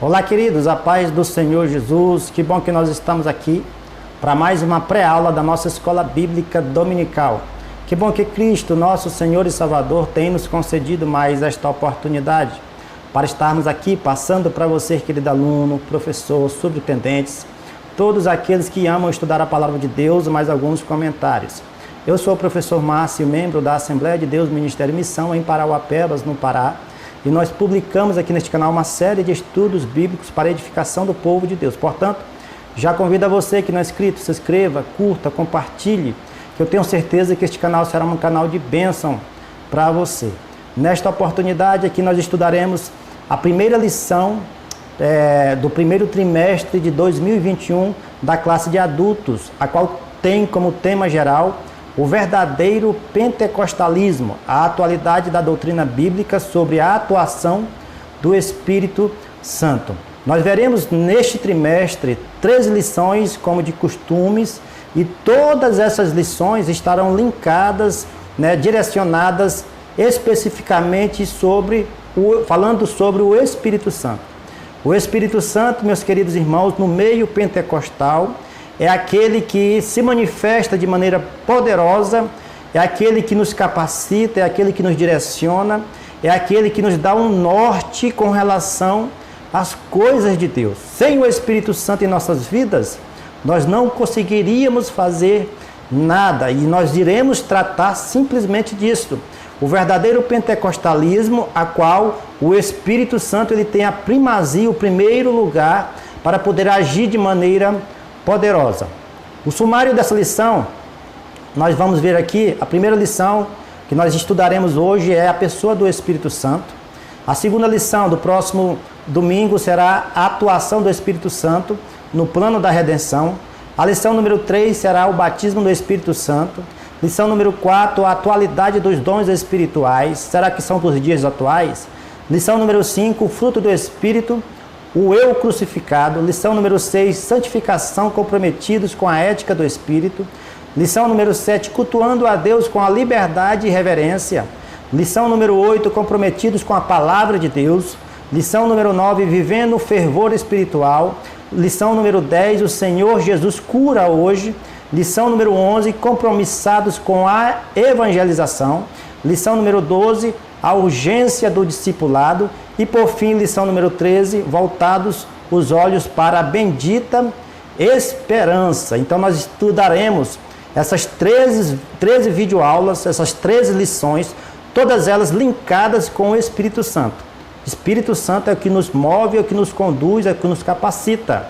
Olá, queridos, a paz do Senhor Jesus. Que bom que nós estamos aqui para mais uma pré-aula da nossa Escola Bíblica Dominical. Que bom que Cristo, nosso Senhor e Salvador, tem nos concedido mais esta oportunidade para estarmos aqui passando para você, querido aluno, professor, superintendentes, todos aqueles que amam estudar a Palavra de Deus, mais alguns comentários. Eu sou o professor Márcio, membro da Assembleia de Deus Ministério e Missão em Parauapebas, no Pará. E nós publicamos aqui neste canal uma série de estudos bíblicos para a edificação do povo de Deus. Portanto, já convido a você que não é inscrito, se inscreva, curta, compartilhe, que eu tenho certeza que este canal será um canal de bênção para você. Nesta oportunidade aqui nós estudaremos a primeira lição do primeiro trimestre de 2021 da classe de adultos, a qual tem como tema geral o verdadeiro pentecostalismo, a atualidade da doutrina bíblica sobre a atuação do Espírito Santo. Nós veremos neste trimestre 13 lições, como de costumes, e todas essas lições estarão linkadas, direcionadas especificamente falando sobre o Espírito Santo. O Espírito Santo, meus queridos irmãos, no meio pentecostal, é aquele que se manifesta de maneira poderosa, é aquele que nos capacita, é aquele que nos direciona, é aquele que nos dá um norte com relação às coisas de Deus. Sem o Espírito Santo em nossas vidas, nós não conseguiríamos fazer nada, e nós iremos tratar simplesmente disso. O verdadeiro pentecostalismo, a qual o Espírito Santo ele tem a primazia, o primeiro lugar para poder agir de maneira poderosa. O sumário dessa lição, nós vamos ver aqui, a primeira lição que nós estudaremos hoje é a pessoa do Espírito Santo. A segunda lição do próximo domingo será a atuação do Espírito Santo no plano da redenção. A lição número 3 será o batismo do Espírito Santo. Lição número 4, a atualidade dos dons espirituais. Será que são dos dias atuais? Lição número 5, o fruto do Espírito, o eu crucificado. Lição número 6, santificação, comprometidos com a ética do Espírito. Lição número 7, cultuando a Deus com a liberdade e reverência. Lição número 8, comprometidos com a palavra de Deus. Lição número 9, vivendo o fervor espiritual. Lição número 10, o Senhor Jesus cura hoje. Lição número 11, compromissados com a evangelização. Lição número 12, a urgência do discipulado. E por fim, lição número 13, voltados os olhos para a bendita esperança. Então nós estudaremos essas 13 videoaulas, essas 13 lições, todas elas linkadas com o Espírito Santo. O Espírito Santo é o que nos move, é o que nos conduz, é o que nos capacita.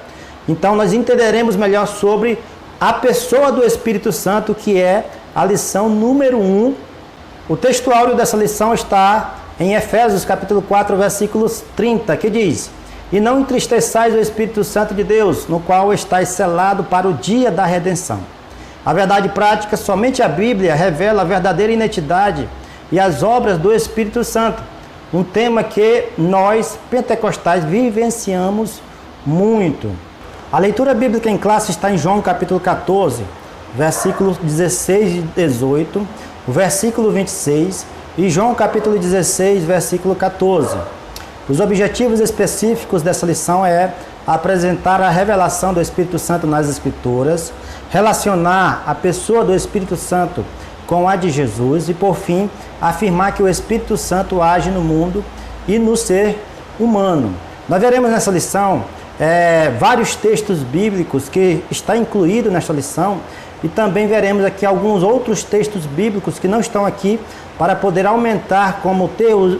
Então nós entenderemos melhor sobre a pessoa do Espírito Santo, que é a lição número 1. O textuário dessa lição está em Efésios capítulo 4, versículos 30, que diz: E não entristeçais o Espírito Santo de Deus, no qual estáis selado para o dia da redenção. A verdade prática, somente a Bíblia revela a verdadeira identidade e as obras do Espírito Santo. Um tema que nós, pentecostais, vivenciamos muito. A leitura bíblica em classe está em João capítulo 14, versículos 16 e 18, o versículo 26 e João capítulo 16, versículo 14. Os objetivos específicos dessa lição é apresentar a revelação do Espírito Santo nas Escrituras, relacionar a pessoa do Espírito Santo com a de Jesus e, por fim, afirmar que o Espírito Santo age no mundo e no ser humano. Nós veremos nessa lição vários textos bíblicos que está incluído nesta lição, e também veremos aqui alguns outros textos bíblicos que não estão aqui, para poder aumentar, como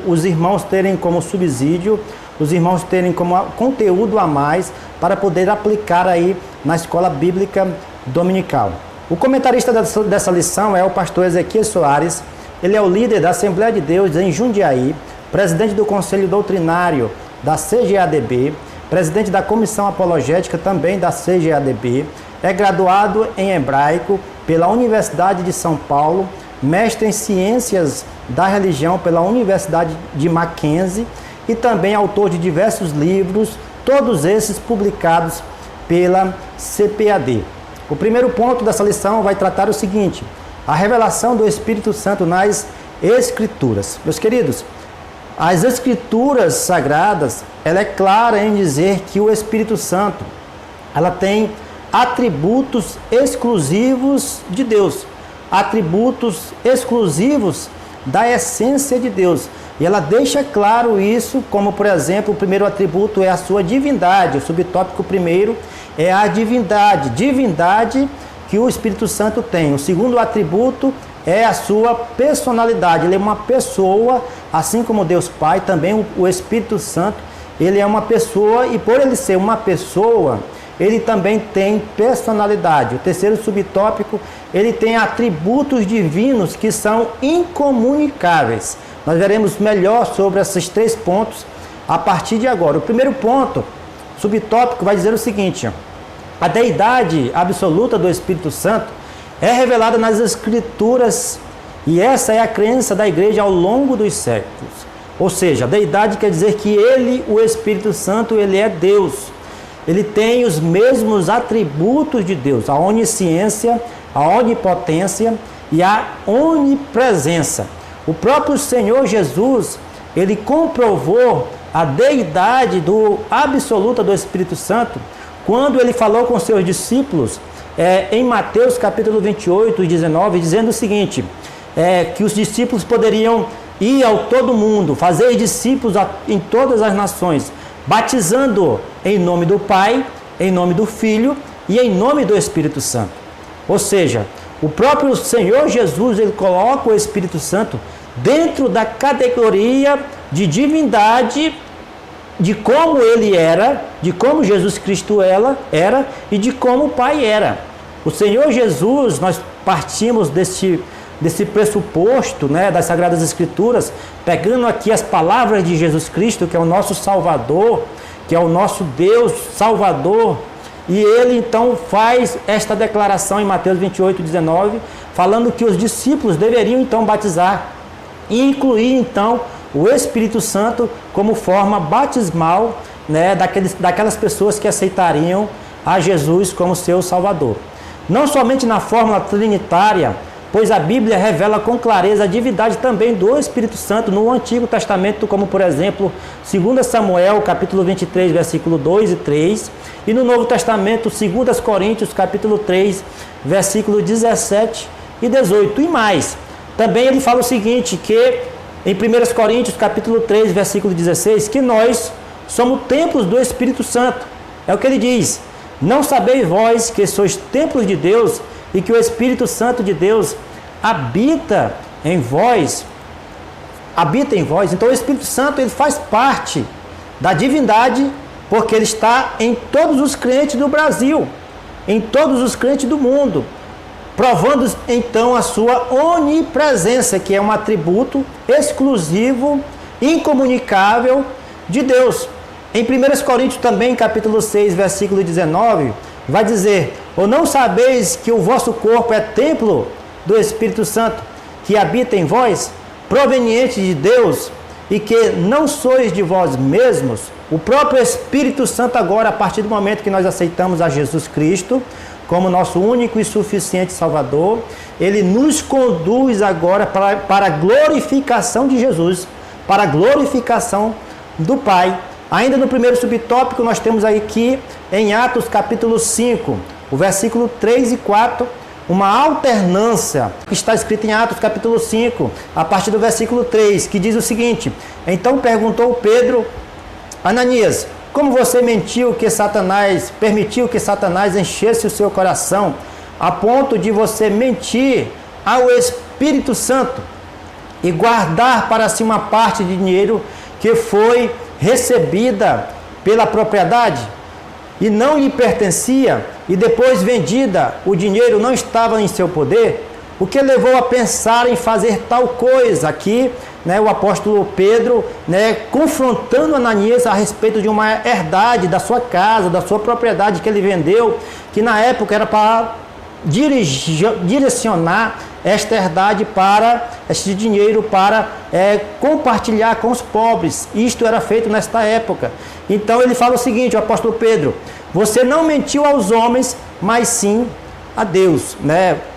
os irmãos terem como subsídio, os irmãos terem como conteúdo a mais, para poder aplicar aí na Escola Bíblica Dominical. O comentarista dessa lição é o pastor Ezequiel Soares. Ele é o líder da Assembleia de Deus em Jundiaí, presidente do Conselho Doutrinário da CGADB, presidente da Comissão Apologética também da CGADB, é graduado em hebraico pela Universidade de São Paulo, mestre em Ciências da Religião pela Universidade de Mackenzie e também autor de diversos livros, todos esses publicados pela CPAD. O primeiro ponto dessa lição vai tratar o seguinte: a revelação do Espírito Santo nas Escrituras. Meus queridos, as Escrituras Sagradas, ela é clara em dizer que o Espírito Santo, ela tem atributos exclusivos de Deus, atributos exclusivos da essência de Deus. E ela deixa claro isso, como por exemplo, o primeiro atributo é a sua divindade. O subtópico primeiro é a divindade, divindade que o Espírito Santo tem. O segundo atributo é a sua personalidade. Ele é uma pessoa, assim como Deus Pai, também o Espírito Santo, ele é uma pessoa, e por ele ser uma pessoa, ele também tem personalidade. O terceiro subtópico, ele tem atributos divinos que são incomunicáveis. Nós veremos melhor sobre esses 3 pontos a partir de agora. O primeiro ponto, subtópico, vai dizer o seguinte: a deidade absoluta do Espírito Santo é revelada nas Escrituras, e essa é a crença da igreja ao longo dos séculos. Ou seja, a deidade quer dizer que ele, o Espírito Santo, ele é Deus. Ele tem os mesmos atributos de Deus: a onisciência, a onipotência e a onipresença. O próprio Senhor Jesus, ele comprovou a deidade absoluta do Espírito Santo quando ele falou com seus discípulos em Mateus capítulo 28, 19, dizendo o seguinte, que os discípulos poderiam ir ao todo mundo, fazer discípulos em todas as nações, batizando em nome do Pai, em nome do Filho e em nome do Espírito Santo. Ou seja, o próprio Senhor Jesus, ele coloca o Espírito Santo dentro da categoria de divindade, de como ele era, de como Jesus Cristo era e de como o Pai era. O Senhor Jesus, nós partimos desse pressuposto, das Sagradas Escrituras, pegando aqui as palavras de Jesus Cristo, que é o nosso Salvador, que é o nosso Deus Salvador, e ele então faz esta declaração em Mateus 28, 19, falando que os discípulos deveriam então batizar e incluir então o Espírito Santo como forma batismal, daquelas pessoas que aceitariam a Jesus como seu Salvador. Não somente na fórmula trinitária, pois a Bíblia revela com clareza a divindade também do Espírito Santo no Antigo Testamento, como por exemplo, 2 Samuel, capítulo 23, versículo 2 e 3, e no Novo Testamento, 2 Coríntios, capítulo 3, versículo 17 e 18, e mais. Também ele fala o seguinte, que em 1 Coríntios, capítulo 3, versículo 16, que nós somos templos do Espírito Santo. É o que ele diz: não sabeis vós que sois templos de Deus e que o Espírito Santo de Deus habita em vós. Então o Espírito Santo, ele faz parte da divindade, porque ele está em todos os crentes do Brasil, em todos os crentes do mundo, provando então a sua onipresença, que é um atributo exclusivo, incomunicável de Deus. Em 1 Coríntios também, capítulo 6, versículo 19, vai dizer: ou não sabeis que o vosso corpo é templo do Espírito Santo, que habita em vós, proveniente de Deus, e que não sois de vós mesmos? O próprio Espírito Santo agora, a partir do momento que nós aceitamos a Jesus Cristo como nosso único e suficiente Salvador, ele nos conduz agora para a glorificação de Jesus, para a glorificação do Pai. Ainda no primeiro subtópico, nós temos aqui em Atos capítulo 5, o versículo 3 e 4, uma alternância que está escrita em Atos capítulo 5, a partir do versículo 3, que diz o seguinte: então perguntou Pedro: Ananias, como você permitiu que Satanás enchesse o seu coração a ponto de você mentir ao Espírito Santo e guardar para si uma parte de dinheiro que foi recebida pela propriedade e não lhe pertencia, e depois vendida, o dinheiro não estava em seu poder? O que levou a pensar em fazer tal coisa? Aqui, o apóstolo Pedro, confrontando Ananias a respeito de uma herdade da sua casa, da sua propriedade que ele vendeu, que na época era para direcionar esta herdade para este dinheiro para compartilhar com os pobres. Isto era feito nesta época. Então ele fala o seguinte, o apóstolo Pedro: você não mentiu aos homens, mas sim a Deus.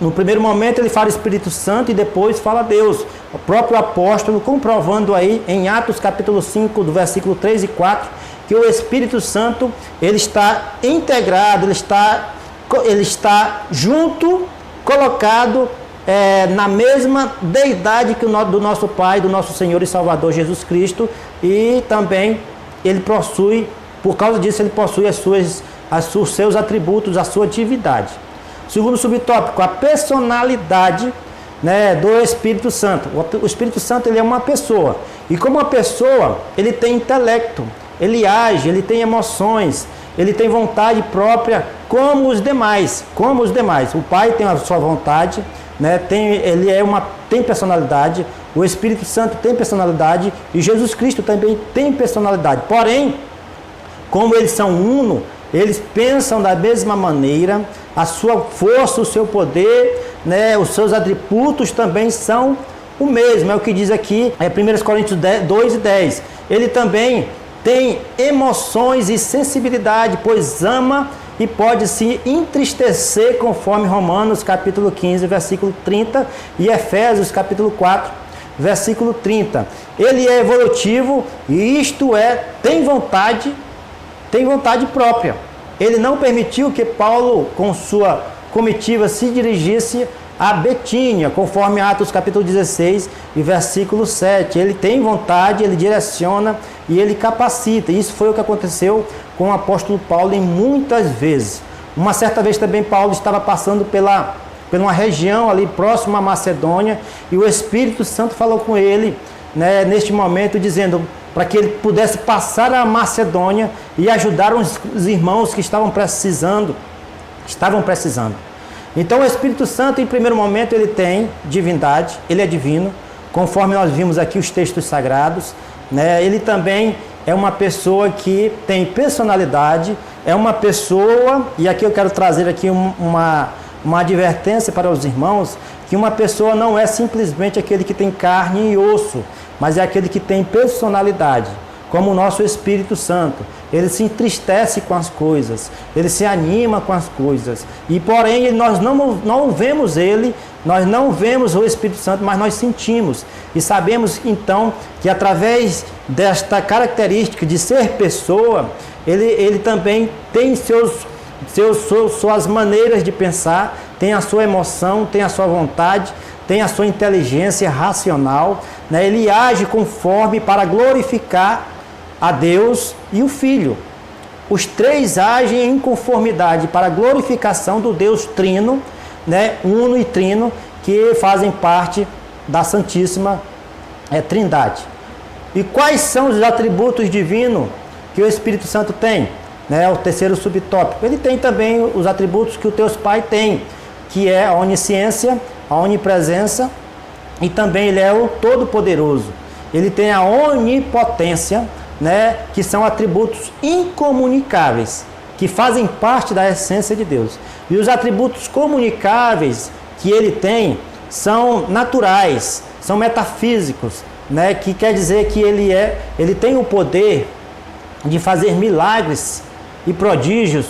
No primeiro momento ele fala Espírito Santo e depois fala Deus. O próprio apóstolo comprovando aí em Atos capítulo 5, do versículo 3 e 4, que o Espírito Santo, ele está integrado, ele está junto, colocado na mesma deidade que do nosso Pai, do nosso Senhor e Salvador Jesus Cristo, e também ele possui, por causa disso, ele possui os seus atributos, a sua atividade. Segundo subtópico, a personalidade, né, do Espírito Santo. O Espírito Santo, ele é uma pessoa, e como uma pessoa, ele tem intelecto, ele age, ele tem emoções, ele tem vontade própria, como os demais. O Pai tem a sua vontade, né? Tem personalidade, o Espírito Santo tem personalidade e Jesus Cristo também tem personalidade. Porém, como eles são uno, eles pensam da mesma maneira, a sua força, o seu poder, né? Os seus atributos também são o mesmo. É o que diz aqui, 1 Coríntios 2:10. Ele também tem emoções e sensibilidade, pois ama e pode se entristecer, conforme Romanos capítulo 15, versículo 30 e Efésios capítulo 4, versículo 30. Ele é evolutivo e isto tem vontade própria. Ele não permitiu que Paulo, com sua comitiva, se dirigisse a Betínia, conforme Atos capítulo 16 e versículo 7. Ele tem vontade, ele direciona e ele capacita. Isso foi o que aconteceu com o apóstolo Paulo em muitas vezes. Uma certa vez também Paulo estava passando pela uma região ali próxima à Macedônia, e o Espírito Santo falou com ele, né, neste momento, dizendo para que ele pudesse passar a Macedônia e ajudar os irmãos que estavam precisando. Então o Espírito Santo, em primeiro momento, ele tem divindade, ele é divino, conforme nós vimos aqui os textos sagrados, né? Ele também é uma pessoa que tem personalidade, é uma pessoa, e aqui eu quero trazer aqui uma advertência para os irmãos, que uma pessoa não é simplesmente aquele que tem carne e osso, mas é aquele que tem personalidade, como o nosso Espírito Santo. Ele se entristece com as coisas, ele se anima com as coisas, e porém nós não vemos ele, nós não vemos o Espírito Santo, mas nós sentimos e sabemos então que através desta característica de ser pessoa, ele também tem suas maneiras de pensar, tem a sua emoção, tem a sua vontade, tem a sua inteligência racional, né? Ele age conforme para glorificar a Deus e o Filho. Os três agem em conformidade para a glorificação do Deus Trino, né? Uno e Trino, que fazem parte da Santíssima Trindade. E quais são os atributos divinos que o Espírito Santo tem? Né? O terceiro subtópico. Ele tem também os atributos que o teu Pai tem, que é a onisciência, a onipresença, e também ele é o Todo-Poderoso. Ele tem a onipotência, né, que são atributos incomunicáveis, que fazem parte da essência de Deus. E os atributos comunicáveis que ele tem são naturais, são metafísicos, né, que quer dizer que ele tem o poder de fazer milagres e prodígios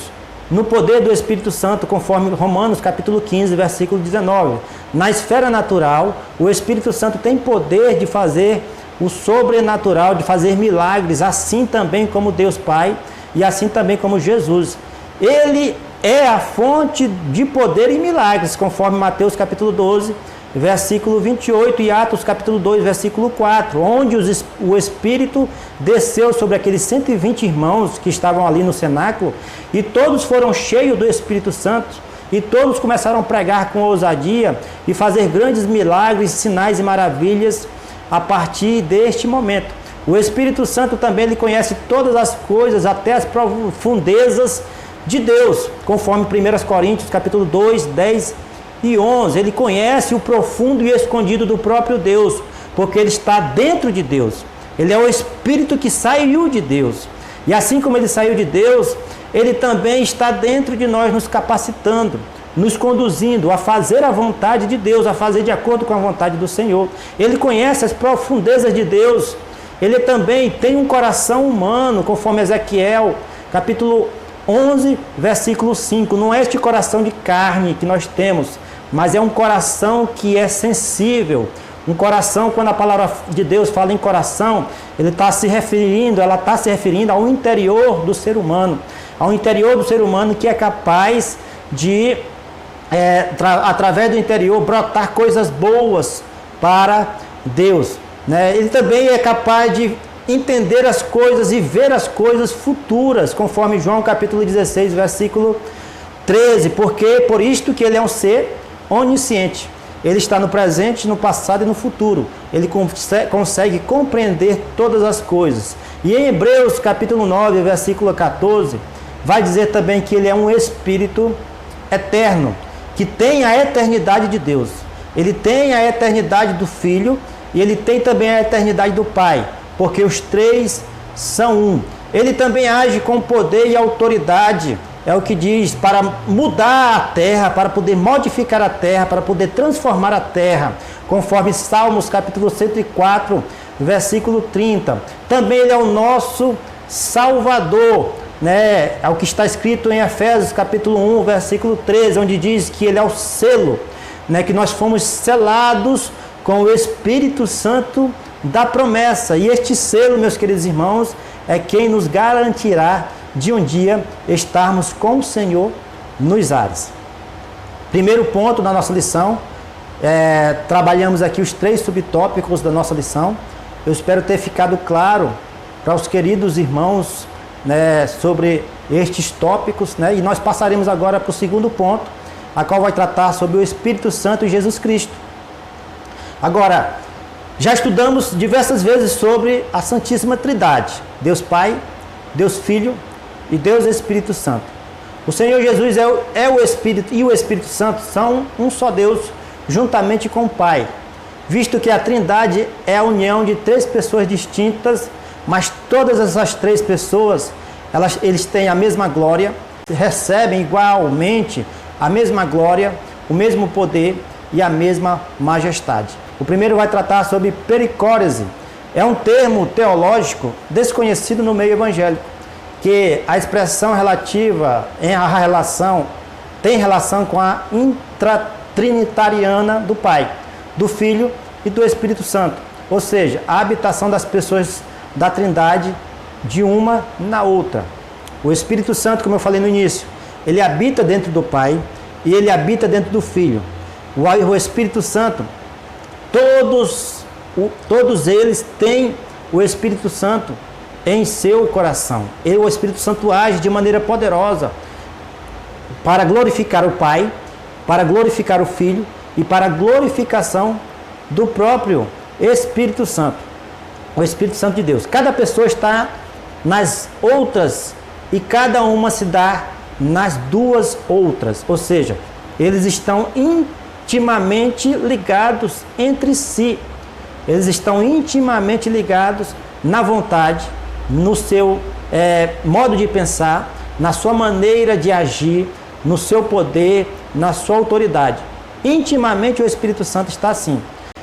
no poder do Espírito Santo, conforme Romanos capítulo 15, versículo 19. Na esfera natural, o Espírito Santo tem poder de fazer o sobrenatural, de fazer milagres, assim também como Deus Pai e assim também como Jesus. Ele é a fonte de poder e milagres, conforme Mateus capítulo 12, versículo 28 e Atos capítulo 2, versículo 4, onde o Espírito desceu sobre aqueles 120 irmãos que estavam ali no cenáculo, e todos foram cheios do Espírito Santo, e todos começaram a pregar com ousadia e fazer grandes milagres, sinais e maravilhas a partir deste momento. O Espírito Santo também ele conhece todas as coisas, até as profundezas de Deus, conforme 1 Coríntios capítulo 2, 10 e 11. Ele conhece o profundo e escondido do próprio Deus, porque ele está dentro de Deus. Ele é o Espírito que saiu de Deus. E assim como ele saiu de Deus, ele também está dentro de nós, nos capacitando, nos conduzindo a fazer a vontade de Deus, a fazer de acordo com a vontade do Senhor. Ele conhece as profundezas de Deus. Ele também tem um coração humano, conforme Ezequiel, capítulo 11, versículo 5. Não é este coração de carne que nós temos, mas é um coração que é sensível, Um coração, quando a palavra de Deus fala em coração, ela está se referindo ao interior do ser humano. Ao interior do ser humano que é capaz de, através do interior, brotar coisas boas para Deus, né? Ele também é capaz de entender as coisas e ver as coisas futuras, conforme João capítulo 16, versículo 13, porque por isto que ele é um ser onisciente. Ele está no presente, no passado e no futuro. Ele consegue compreender todas as coisas. E em Hebreus capítulo 9, versículo 14, vai dizer também que ele é um espírito eterno, que tem a eternidade de Deus. Ele tem a eternidade do Filho e ele tem também a eternidade do Pai, porque os três são um. Ele também age com poder e autoridade, é o que diz, para mudar a terra, para poder modificar a terra, para poder transformar a terra, conforme Salmos capítulo 104, versículo 30. Também ele é o nosso Salvador, né? É o que está escrito em Efésios capítulo 1, versículo 13, onde diz que ele é o selo, né? Que nós fomos selados com o Espírito Santo da promessa. E este selo, meus queridos irmãos, é quem nos garantirá de um dia estarmos com o Senhor nos ares. Primeiro ponto da nossa lição, trabalhamos aqui os 3 subtópicos da nossa lição. Eu espero ter ficado claro para os queridos irmãos, né, sobre estes tópicos, né? E nós passaremos agora para o segundo ponto, a qual vai tratar sobre o Espírito Santo e Jesus Cristo. Agora, já estudamos diversas vezes sobre a Santíssima Trindade, Deus Pai, Deus Filho e Deus Espírito Santo. O Senhor Jesus é o Espírito e o Espírito Santo são um só Deus, juntamente com o Pai, visto que a Trindade é a união de 3 pessoas distintas, mas todas essas 3 pessoas, eles têm a mesma glória, recebem igualmente a mesma glória, o mesmo poder e a mesma majestade. O primeiro vai tratar sobre pericórese. É um termo teológico desconhecido no meio evangélico, que a expressão relativa tem relação com a intratrinitariana do Pai, do Filho e do Espírito Santo, ou seja, a habitação das pessoas da Trindade de uma na outra. O Espírito Santo, como eu falei no início, ele habita dentro do Pai e ele habita dentro do Filho. O Espírito Santo, todos eles têm o Espírito Santo em seu coração. E o Espírito Santo age de maneira poderosa para glorificar o Pai, para glorificar o Filho e para a glorificação do próprio Espírito Santo. O Espírito Santo de Deus. Cada pessoa está nas outras e cada uma se dá nas 2 outras. Ou seja, eles estão intimamente ligados entre si. Eles estão intimamente ligados na vontade, no seu modo de pensar, na sua maneira de agir, no seu poder, na sua autoridade. Intimamente o Espírito Santo está assim.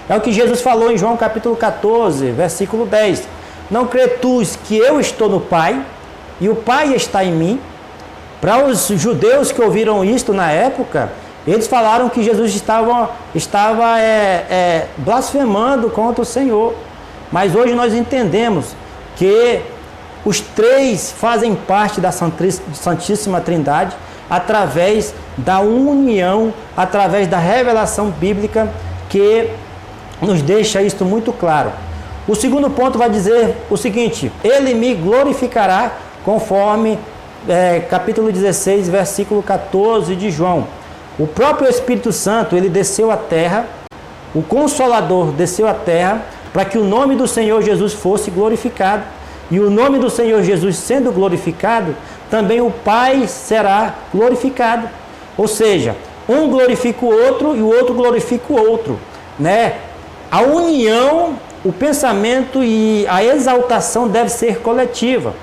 É o que Jesus falou em João capítulo 14, versículo 10. Não crês que eu estou no Pai e o Pai está em mim? Para os judeus que ouviram isto na época, eles falaram que Jesus estava blasfemando contra o Senhor. Mas hoje nós entendemos que os 3 fazem parte da Santíssima Trindade através da união, através da revelação bíblica que nos deixa isto muito claro. O segundo ponto vai dizer o seguinte: ele me glorificará, conforme capítulo 16, versículo 14 de João. O próprio Espírito Santo, ele desceu à terra, o Consolador desceu à terra, para que o nome do Senhor Jesus fosse glorificado. E o nome do Senhor Jesus sendo glorificado, também o Pai será glorificado. Ou seja, um glorifica o outro e o outro glorifica o outro, né? A união, o pensamento e a exaltação deve ser coletiva.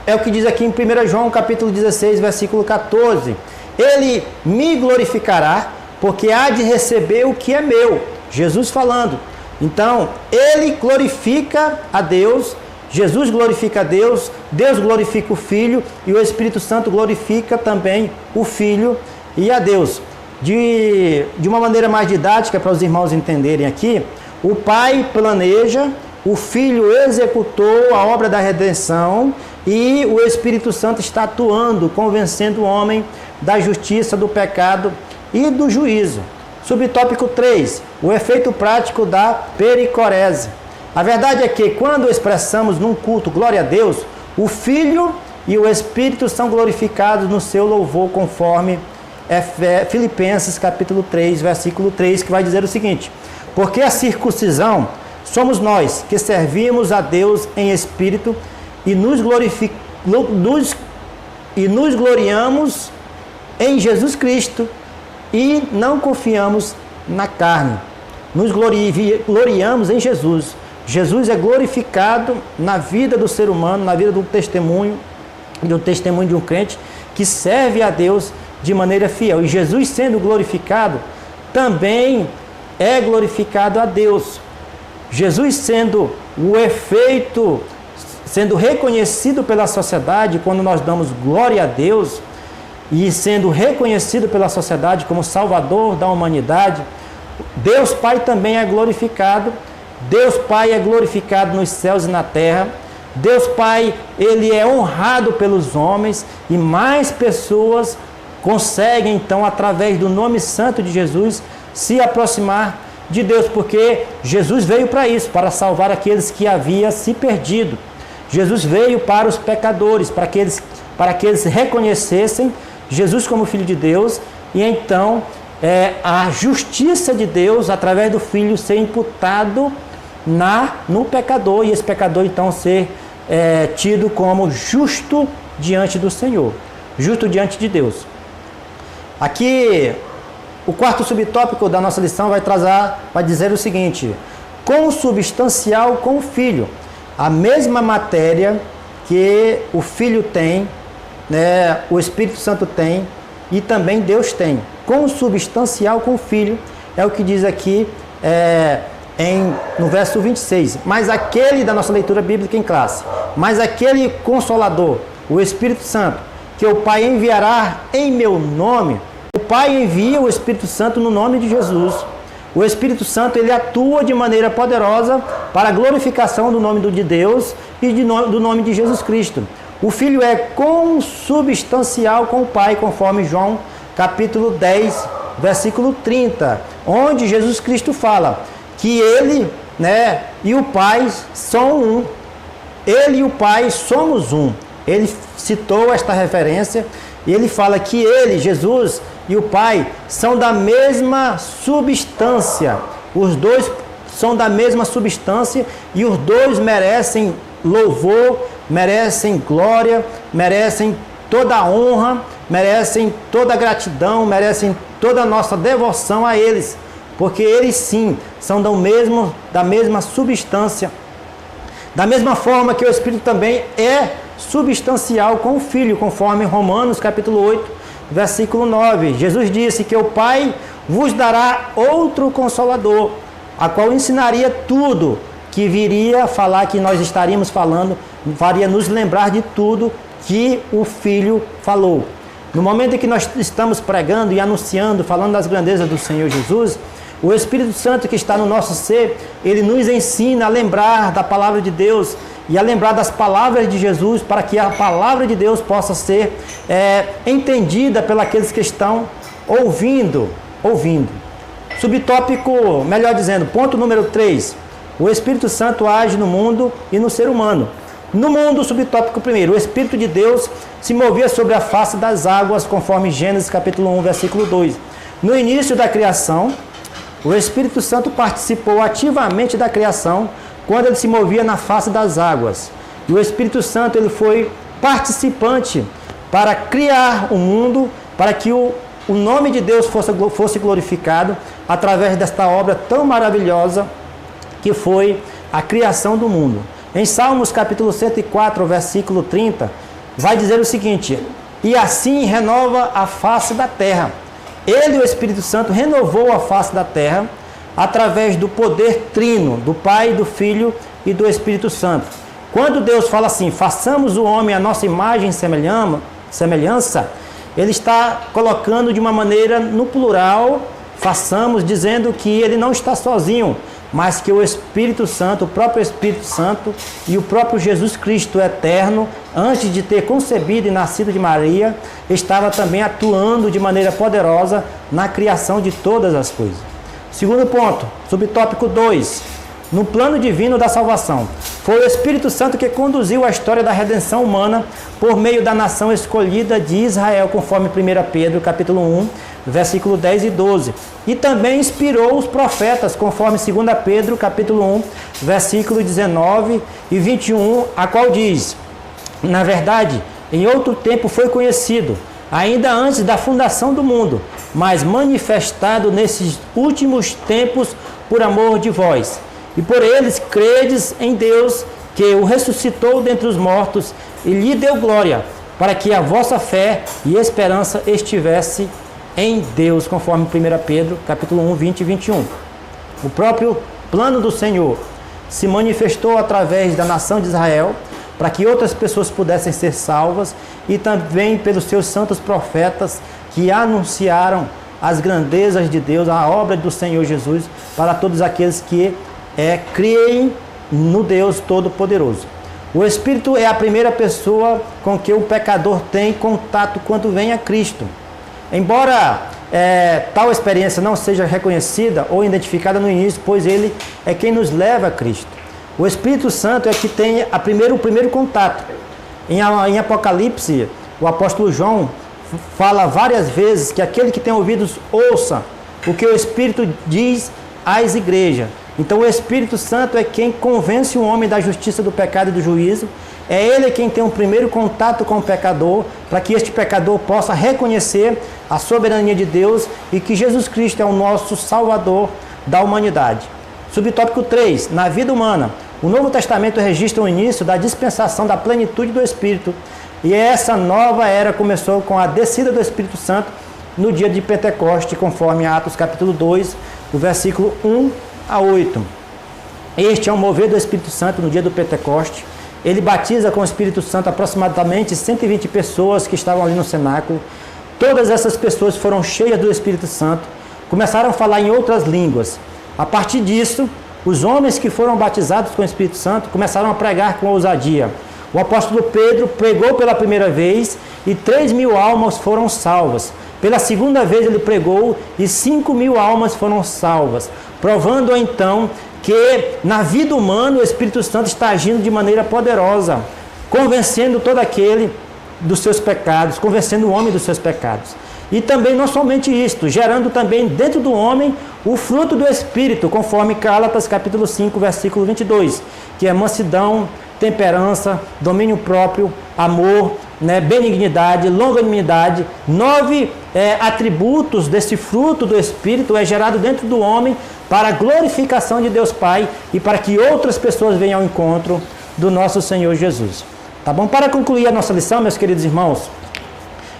É o que diz aqui em 1 João capítulo 16, versículo 14. Ele me glorificará, porque há de receber o que é meu. Jesus falando. Então, ele glorifica a Deus, Jesus glorifica a Deus, Deus glorifica o Filho e o Espírito Santo glorifica também o Filho e a Deus. De uma maneira mais didática, para os irmãos entenderem aqui, O Pai planeja, o Filho executou a obra da redenção e o Espírito Santo está atuando, convencendo o homem da justiça, do pecado e do juízo. Subtópico 3, o efeito prático da pericorese. A verdade é que quando expressamos num culto glória a Deus, o Filho e o Espírito são glorificados no seu louvor, conforme Filipenses capítulo 3, versículo 3, que vai dizer o seguinte: porque a circuncisão somos nós que servimos a Deus em espírito e nos gloriamos em Jesus Cristo e não confiamos na carne. Nos gloriamos em Jesus. Jesus é glorificado na vida do ser humano, na vida do testemunho de um crente que serve a Deus de maneira fiel. E Jesus, sendo glorificado, também é glorificado a Deus. Jesus sendo o efeito, sendo reconhecido pela sociedade, quando nós damos glória a Deus, e sendo reconhecido pela sociedade como Salvador da humanidade, Deus Pai também é glorificado. Deus Pai é glorificado nos céus e na terra. Deus Pai, Ele é honrado pelos homens e mais pessoas conseguem, então, através do nome santo de Jesus, se aproximar de Deus, porque Jesus veio para isso, para salvar aqueles que haviam se perdido. Jesus veio para os pecadores, para que eles reconhecessem Jesus como Filho de Deus, e então a justiça de Deus, através do Filho, ser imputado no pecador, e esse pecador então ser tido como justo diante do Senhor, justo diante de Deus. Aqui, o quarto subtópico da nossa lição vai dizer o seguinte: consubstancial com o Filho. A mesma matéria que o Filho tem, o Espírito Santo tem e também Deus tem. Consubstancial com o Filho é o que diz aqui no verso 26. Mas aquele da nossa leitura bíblica em classe, mas aquele Consolador, o Espírito Santo, que o Pai enviará em meu nome. O Pai envia o Espírito Santo no nome de Jesus. O Espírito Santo, ele atua de maneira poderosa para a glorificação do nome de Deus e do nome de Jesus Cristo. O Filho é consubstancial com o Pai, conforme João capítulo 10, versículo 30, onde Jesus Cristo fala que Ele, e o Pai são um. Ele e o Pai somos um. Ele citou esta referência e ele fala que Ele, Jesus, e o Pai são da mesma substância. Os dois são da mesma substância e os dois merecem louvor, merecem glória, merecem toda a honra, merecem toda a gratidão, merecem toda a nossa devoção a eles, porque eles sim são da mesma substância. Da mesma forma que o Espírito também é substancial com o Filho, conforme Romanos capítulo 8, versículo 9. Jesus disse que o Pai vos dará outro Consolador, a qual ensinaria tudo, que viria a falar, que nós estaríamos falando, faria nos lembrar de tudo que o Filho falou. No momento em que nós estamos pregando e anunciando, falando das grandezas do Senhor Jesus, o Espírito Santo que está no nosso ser, ele nos ensina a lembrar da palavra de Deus e a lembrar das palavras de Jesus, para que a palavra de Deus possa ser entendida pelos que estão ouvindo. Subtópico, melhor dizendo, ponto número 3. O Espírito Santo age no mundo e no ser humano. No mundo, subtópico 1, o Espírito de Deus se movia sobre a face das águas, conforme Gênesis capítulo 1, versículo 2. No início da criação, o Espírito Santo participou ativamente da criação, quando ele se movia na face das águas. E o Espírito Santo, ele foi participante para criar o mundo, para que o nome de Deus fosse glorificado através desta obra tão maravilhosa que foi a criação do mundo. Em Salmos capítulo 104, versículo 30, vai dizer o seguinte: e assim renova a face da terra. Ele, o Espírito Santo, renovou a face da terra através do poder trino, do Pai, do Filho e do Espírito Santo. Quando Deus fala assim, façamos o homem a nossa imagem e semelhança, ele está colocando de uma maneira no plural, façamos, dizendo que ele não está sozinho, mas que o Espírito Santo, o próprio Espírito Santo e o próprio Jesus Cristo eterno, antes de ter concebido e nascido de Maria, estava também atuando de maneira poderosa na criação de todas as coisas. Segundo ponto, subtópico 2, no plano divino da salvação. Foi o Espírito Santo que conduziu a história da redenção humana por meio da nação escolhida de Israel, conforme 1 Pedro, capítulo 1, versículo 10 e 12. E também inspirou os profetas, conforme 2 Pedro, capítulo 1, versículo 19 e 21, a qual diz: na verdade, em outro tempo foi conhecido, ainda antes da fundação do mundo, mas manifestado nesses últimos tempos por amor de vós. E por eles credes em Deus, que o ressuscitou dentre os mortos e lhe deu glória, para que a vossa fé e esperança estivesse em Deus, conforme 1 Pedro, capítulo 1, 20 e 21. O próprio plano do Senhor se manifestou através da nação de Israel, para que outras pessoas pudessem ser salvas, e também pelos seus santos profetas que anunciaram as grandezas de Deus, a obra do Senhor Jesus, para todos aqueles que creem no Deus Todo-Poderoso. O Espírito é a primeira pessoa com que o pecador tem contato quando vem a Cristo. Embora tal experiência não seja reconhecida ou identificada no início, pois ele é quem nos leva a Cristo. O Espírito Santo é que tem o primeiro contato. Em Apocalipse, o apóstolo João fala várias vezes que aquele que tem ouvidos ouça o que o Espírito diz às igrejas. Então o Espírito Santo é quem convence o homem da justiça, do pecado e do juízo. É ele quem tem o primeiro contato com o pecador, para que este pecador possa reconhecer a soberania de Deus e que Jesus Cristo é o nosso Salvador da humanidade. Subtópico 3, na vida humana. O Novo Testamento registra o início da dispensação da plenitude do Espírito. E essa nova era começou com a descida do Espírito Santo no dia de Pentecoste, conforme Atos capítulo 2, do versículo 1 a 8. Este é o mover do Espírito Santo no dia do Pentecoste. Ele batiza com o Espírito Santo aproximadamente 120 pessoas que estavam ali no cenáculo. Todas essas pessoas foram cheias do Espírito Santo, começaram a falar em outras línguas. A partir disso, os homens que foram batizados com o Espírito Santo começaram a pregar com ousadia. O apóstolo Pedro pregou pela primeira vez e 3.000 almas foram salvas. Pela segunda vez ele pregou e 5.000 almas foram salvas, provando então que na vida humana o Espírito Santo está agindo de maneira poderosa, convencendo todo aquele dos seus pecados, convencendo o homem dos seus pecados. E também não somente isto, gerando também dentro do homem o fruto do Espírito, conforme Gálatas capítulo 5, versículo 22, que é mansidão, temperança, domínio próprio, amor, benignidade, longanimidade. 9 atributos desse fruto do Espírito é gerado dentro do homem para a glorificação de Deus Pai e para que outras pessoas venham ao encontro do nosso Senhor Jesus. Tá bom? Para concluir a nossa lição, meus queridos irmãos,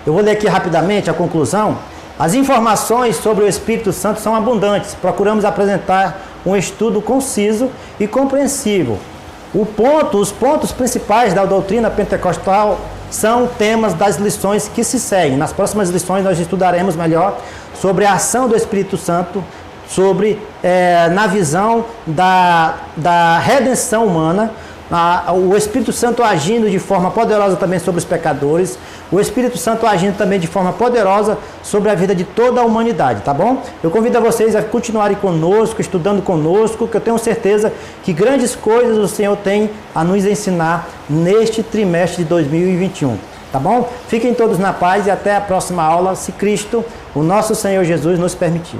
eu vou ler aqui rapidamente a conclusão. As informações sobre o Espírito Santo são abundantes. Procuramos apresentar um estudo conciso e compreensível. Os pontos principais da doutrina pentecostal são temas das lições que se seguem. Nas próximas lições nós estudaremos melhor sobre a ação do Espírito Santo, sobre na visão da redenção humana, o Espírito Santo agindo de forma poderosa também sobre os pecadores, o Espírito Santo agindo também de forma poderosa sobre a vida de toda a humanidade, tá bom? Eu convido a vocês a continuarem conosco, estudando conosco, que eu tenho certeza que grandes coisas o Senhor tem a nos ensinar neste trimestre de 2021, tá bom? Fiquem todos na paz e até a próxima aula, se Cristo, o nosso Senhor Jesus, nos permitir.